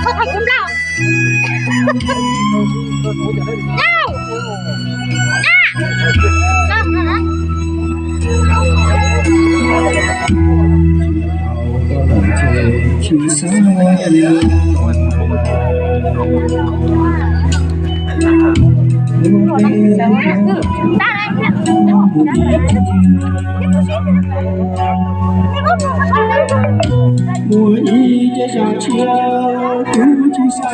thôi thằng cũng lo. Đâu? Mùa y cho gió chia cứ chỉ xa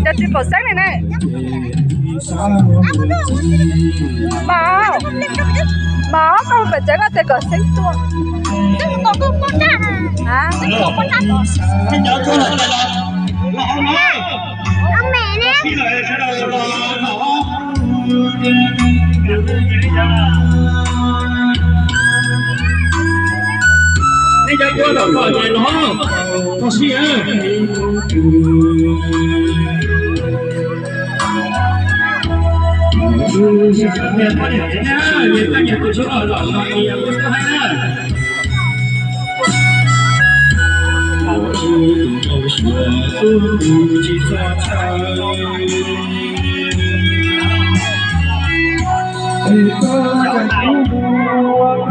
Cho chị cổ sáng này này. Bảo con phải chơi cái cổ sáng tua. À, Ông mẹ nè. Đây cho cô đọc gọi về nó. Có gì á? Mẹ có điểm thế nhá. Mẹ ta nhận tôi số ở rồi. Mẹ có hay nhá.我只能说不计所猜，一个在孤独我而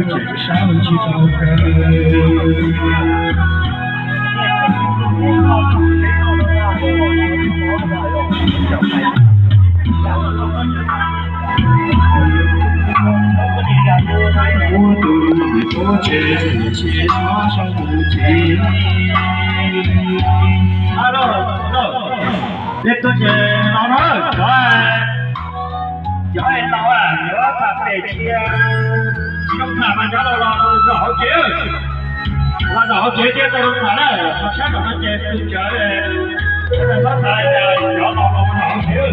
街上去找我对多觉自己踏上不羁。Tiếp tôi chơi nó đó, cho em đâu à, nhớ cà phê chia, không thả mà cho đâu rõ chứ, là rõ chứ chứ tôi không thả đấy, mà chắc là nó chơi tôi chơi, nó phát tài rồi, rõ rõ chứ.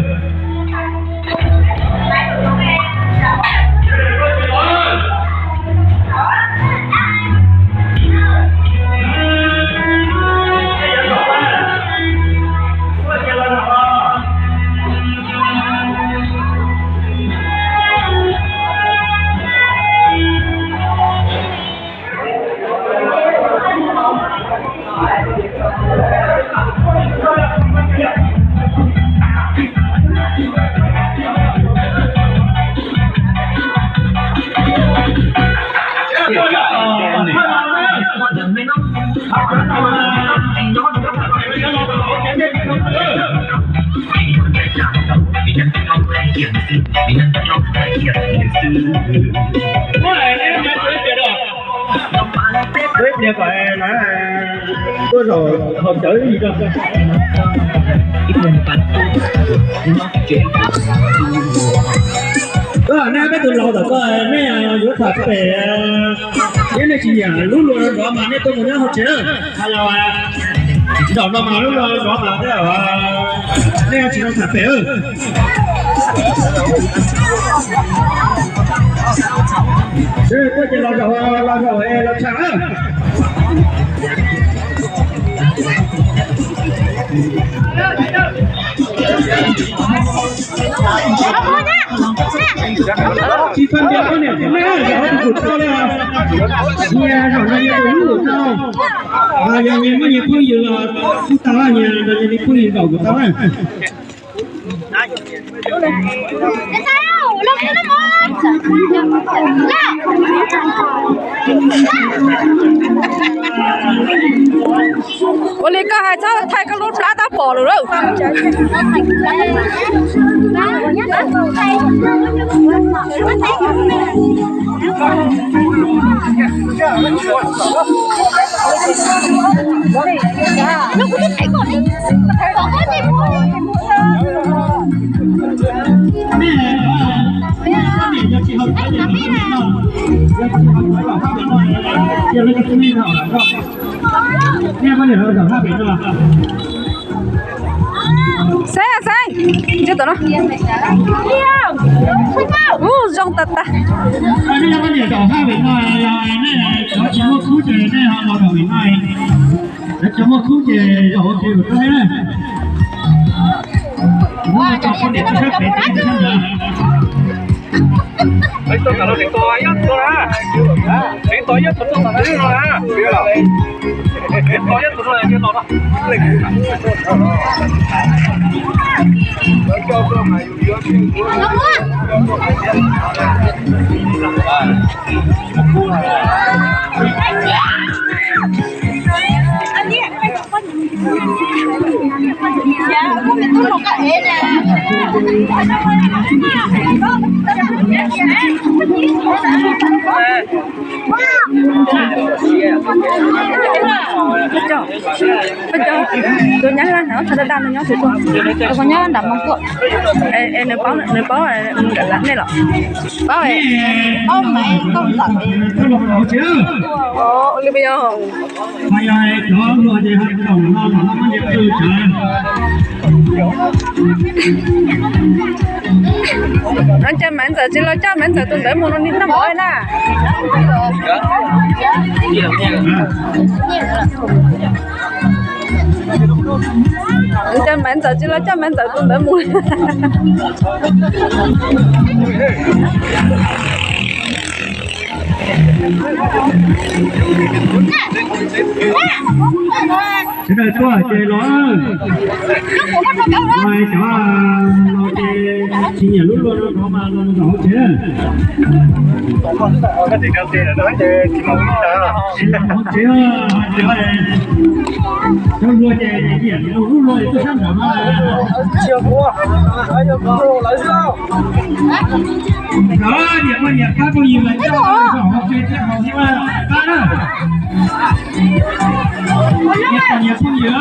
Tuyết như vậy là có rồi không chở gì đâu. Có nè cái từ lâu rồi có nè giữa thật về cái này chỉ nhà lúc luôn đó mà nè tôi muốn nhớ học chứ hay là đỏ mà lúc luôn đó mà thế là nè chỉ nói thật về ơi. Tôi chỉ lo rồi lo sáng á. Chị phân biệt con này thế nào để nó tụt cao lên nhà rồi nó nhà đúng tụt cao à nhà nhà mấy nhà quý gì là tao là nhà là nhà quý gì đầu của tao này我那个还找太个路拉到跑了喽。nó cũng thích thấy còn đi còn hết đi Sai, chưa tao nó. Rong tạt ta. chế này họ lao động này để cho một khu chế rồi thì được đấy Wow, cho nên nó được cầm rác chứ. Lấy tôi cả nó đánh to nhất tôi ra. Đánh to nhất tôi là đấy rồi á. Đánh to nhất tôi là cái nó đó. Dạ, có mình tôi một cái nè. Tôi nhớ là nó thật đam nó nhớ thì tôi có nhớ đam mong tôi em nếu báo là cả lắm này lọ báo ấy ông mày không tận bây giờ mày ơi đó rồi thì hai đồng nó mới nhập từ trời anh chơi mạnh giờ chỉ lo cho mạnh giờ tôi đợi mua nó đi nó mỏi nè cho mạnh giờ chỉ lo cho mạnh giờ tôi đợi mua cái này tôi chơi nó mày cho nó chơi chỉ nhà lúc luôn nó mà nó chơi Cái gì đầu tiên là nói chơi chỉ một ít đó. nó chơi cho vừa chơi gì nó lúc luôn tôi sắp rồi mà Chưa mua. Ai cho cô lấy sao? đó nhà con nhà khác có nhiều lần cho họ chơi chơi họ nhưng mà ta đó nhà con nhiều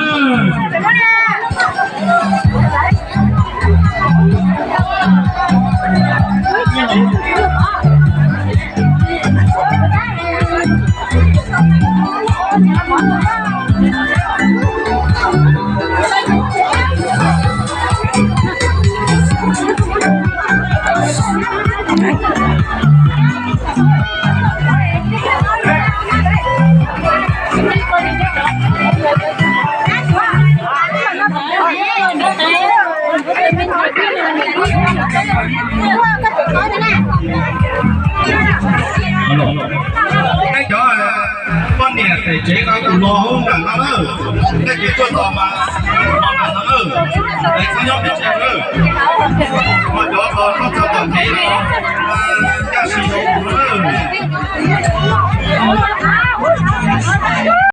cái chỗ con nhà thì chỉ có cụ lò không cần nó đâu cái chuyện tôi tò mà nó đâu để có nhóm để xem đâu mà chỗ còn có cho toàn thể nó ca sĩ đâu